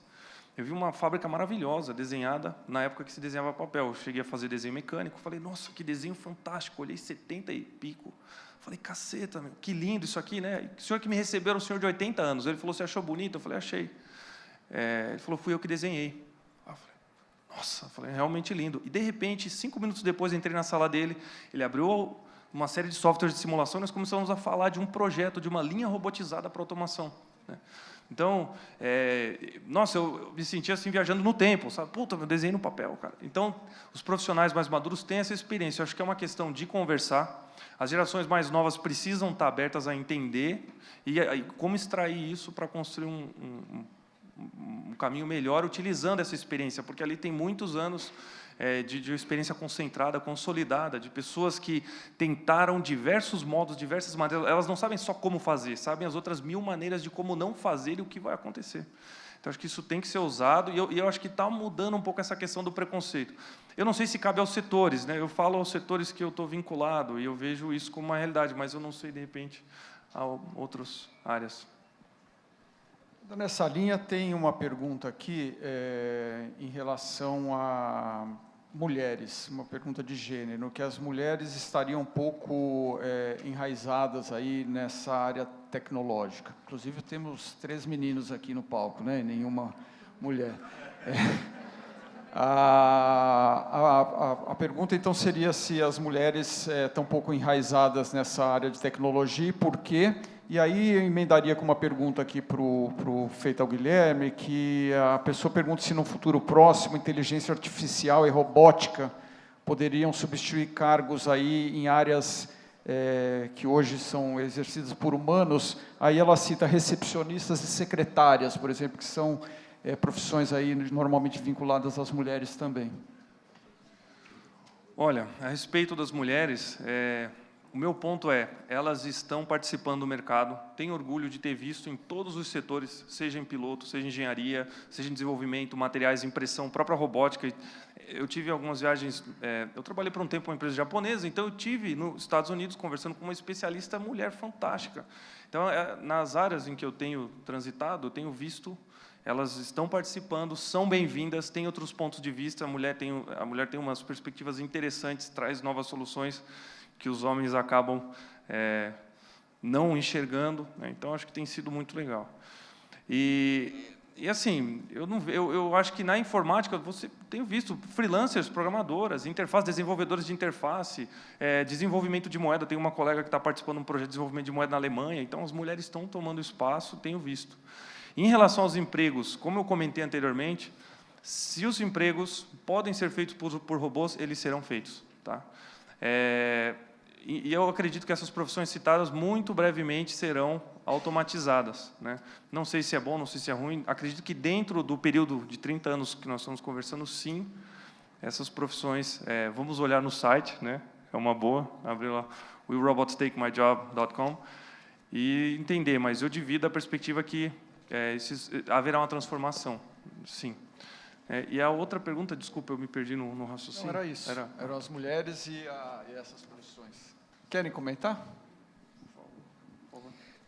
Eu vi uma fábrica maravilhosa, desenhada na época que se desenhava papel. Eu cheguei a fazer desenho mecânico, falei, nossa, que desenho fantástico, olhei 70 e pico. Falei, caceta, meu, que lindo isso aqui, né? O senhor que me recebeu era um senhor de 80 anos. Ele falou, você achou bonito? Eu falei, achei. Ele falou, fui eu que desenhei. Eu falei, nossa, falei, realmente lindo. E, de repente, 5 minutos depois, entrei na sala dele, ele abriu uma série de softwares de simulação e nós começamos a falar de um projeto, de uma linha robotizada para automação, né? Então, nossa, eu me sentia assim, viajando no tempo, sabe? Puta, eu desenhei no papel, cara. Então, os profissionais mais maduros têm essa experiência. Eu acho que é uma questão de conversar. As gerações mais novas precisam estar abertas a entender e como extrair isso para construir um caminho melhor utilizando essa experiência, porque ali tem muitos anos de experiência concentrada, consolidada, de pessoas que tentaram diversos modos, diversas maneiras. Elas não sabem só como fazer, sabem as outras 1000 maneiras de como não fazer e o que vai acontecer. Então, acho que isso tem que ser usado, e eu acho que está mudando um pouco essa questão do preconceito. Eu não sei se cabe aos setores, né? Eu falo aos setores que eu estou vinculado, e eu vejo isso como uma realidade, mas eu não sei, de repente, a outras áreas. Nessa linha, tem uma pergunta aqui em relação a mulheres, uma pergunta de gênero, que as mulheres estariam um pouco enraizadas aí nessa área tecnológica. Inclusive, temos 3 meninos aqui no palco, né, e nenhuma mulher. A pergunta, então, seria se as mulheres estão um pouco enraizadas nessa área de tecnologia e por quê. E aí eu emendaria com uma pergunta aqui para o feito ao Guilherme, que a pessoa pergunta se no futuro próximo inteligência artificial e robótica poderiam substituir cargos aí em áreas que hoje são exercidas por humanos. Aí ela cita recepcionistas e secretárias, por exemplo, que são profissões aí normalmente vinculadas às mulheres também. Olha, a respeito das mulheres, o meu ponto elas estão participando do mercado, tenho orgulho de ter visto em todos os setores, seja em piloto, seja em engenharia, seja em desenvolvimento, materiais, impressão, própria robótica. Eu tive algumas viagens, eu trabalhei por um tempo em uma empresa japonesa, então eu tive nos Estados Unidos conversando com uma especialista mulher fantástica. Então, nas áreas em que eu tenho transitado, eu tenho visto, elas estão participando, são bem-vindas, têm outros pontos de vista, a mulher tem umas perspectivas interessantes, traz novas soluções que os homens acabam não enxergando, né? Então, acho que tem sido muito legal. E assim, eu acho que na informática, você tem visto freelancers, programadoras, desenvolvedores de interface, desenvolvimento de moeda. Tem uma colega que está participando de um projeto de desenvolvimento de moeda na Alemanha, então as mulheres estão tomando espaço, tenho visto. Em relação aos empregos, como eu comentei anteriormente, se os empregos podem ser feitos por robôs, eles serão feitos, tá? E eu acredito que essas profissões citadas, muito brevemente, serão automatizadas, né? Não sei se é bom, não sei se é ruim. Acredito que dentro do período de 30 anos que nós estamos conversando, sim, essas profissões... vamos olhar no site, né? É uma boa, abrir lá, willrobotstakemyjob.com, e entender, mas eu divido a perspectiva que haverá uma transformação, sim. E a outra pergunta, desculpa, eu me perdi no raciocínio. Não, era isso, eram as mulheres e essas profissões. Querem comentar?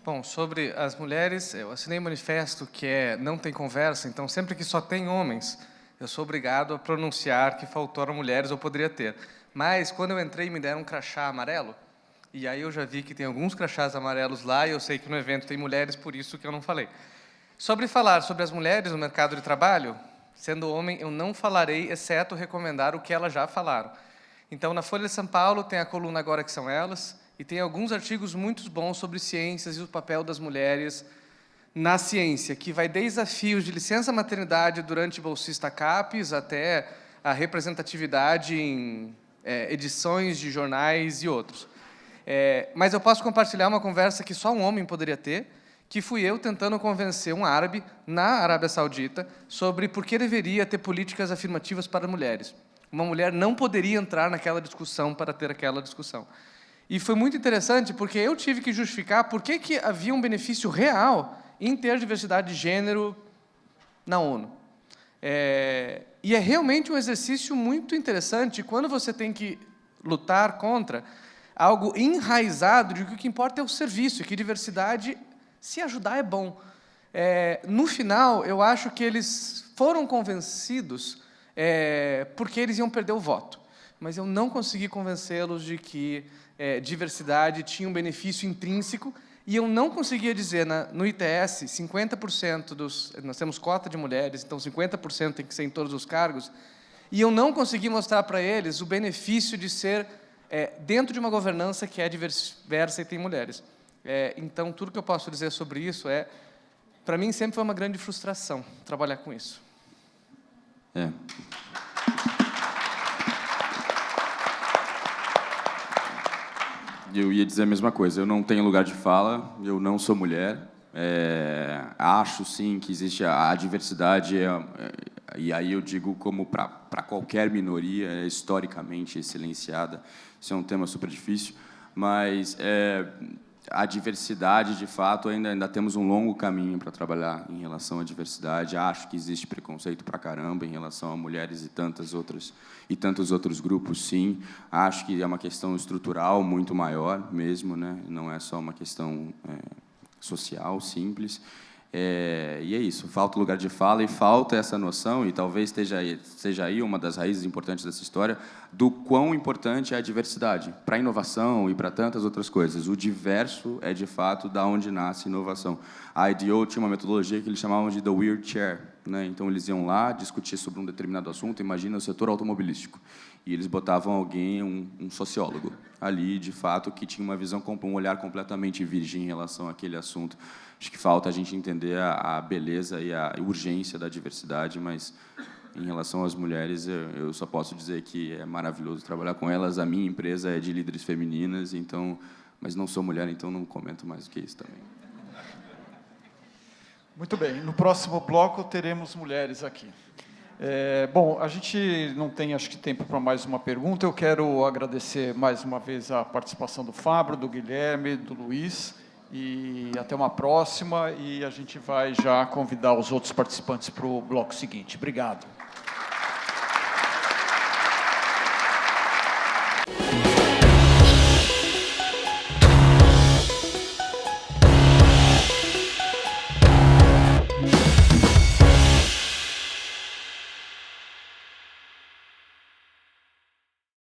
Bom, sobre as mulheres, eu assinei um manifesto que não tem conversa, então sempre que só tem homens, eu sou obrigado a pronunciar que faltaram mulheres, ou poderia ter. Mas, quando eu entrei, me deram um crachá amarelo, e aí eu já vi que tem alguns crachás amarelos lá, e eu sei que no evento tem mulheres, por isso que eu não falei. Sobre falar sobre as mulheres no mercado de trabalho, sendo homem, eu não falarei, exceto recomendar o que elas já falaram. Então, na Folha de São Paulo, tem a coluna Agora que São Elas, e tem alguns artigos muito bons sobre ciências e o papel das mulheres na ciência, que vai desde desafios de licença-maternidade durante bolsista CAPES até a representatividade em edições de jornais e outros. Mas eu posso compartilhar uma conversa que só um homem poderia ter, que fui eu tentando convencer um árabe, na Arábia Saudita, sobre por que deveria ter políticas afirmativas para mulheres. Uma mulher não poderia entrar naquela discussão para ter aquela discussão. E foi muito interessante, porque eu tive que justificar por que havia um benefício real em ter diversidade de gênero na ONU. E é realmente um exercício muito interessante quando você tem que lutar contra algo enraizado de que o que importa é o serviço, e que diversidade, se ajudar, é bom. No final, eu acho que eles foram convencidos porque eles iam perder o voto. Mas eu não consegui convencê-los de que diversidade tinha um benefício intrínseco, e eu não conseguia dizer, no ITS, 50% nós temos cota de mulheres, então 50% tem que ser em todos os cargos, e eu não consegui mostrar para eles o benefício de ser dentro de uma governança que é diversa e tem mulheres. Então, tudo que eu posso dizer sobre isso para mim, sempre foi uma grande frustração trabalhar com isso. Eu ia dizer a mesma coisa, eu não tenho lugar de fala, eu não sou mulher, Acho, sim, que existe a diversidade, e aí eu digo como para qualquer minoria, historicamente silenciada. Isso é um tema super difícil, mas a diversidade, de fato, ainda temos um longo caminho para trabalhar em relação à diversidade. Acho que existe preconceito para caramba em relação a mulheres e tantos outros grupos, sim. Acho que é uma questão estrutural muito maior mesmo, né? Não é só uma questão social, simples. E é isso, falta lugar de fala e falta essa noção, e talvez seja aí uma das raízes importantes dessa história, do quão importante é a diversidade para a inovação e para tantas outras coisas. O diverso é, de fato, da onde nasce inovação. A IDEO tinha uma metodologia que eles chamavam de The Weird Chair, né? Então, eles iam lá discutir sobre um determinado assunto, imagina o setor automobilístico, e eles botavam alguém, um sociólogo, ali, de fato, que tinha uma visão, um olhar completamente virgem em relação àquele assunto. Acho que falta a gente entender a beleza e a urgência da diversidade, mas, em relação às mulheres, eu só posso dizer que é maravilhoso trabalhar com elas. A minha empresa é de líderes femininas, então, mas não sou mulher, então não comento mais do que isso também. Muito bem, no próximo bloco teremos mulheres aqui. Bom, a gente não tem, acho que, tempo para mais uma pergunta. Eu quero agradecer mais uma vez a participação do Fábio, do Guilherme, do Luiz, e até uma próxima, e a gente vai já convidar os outros participantes para o bloco seguinte. Obrigado.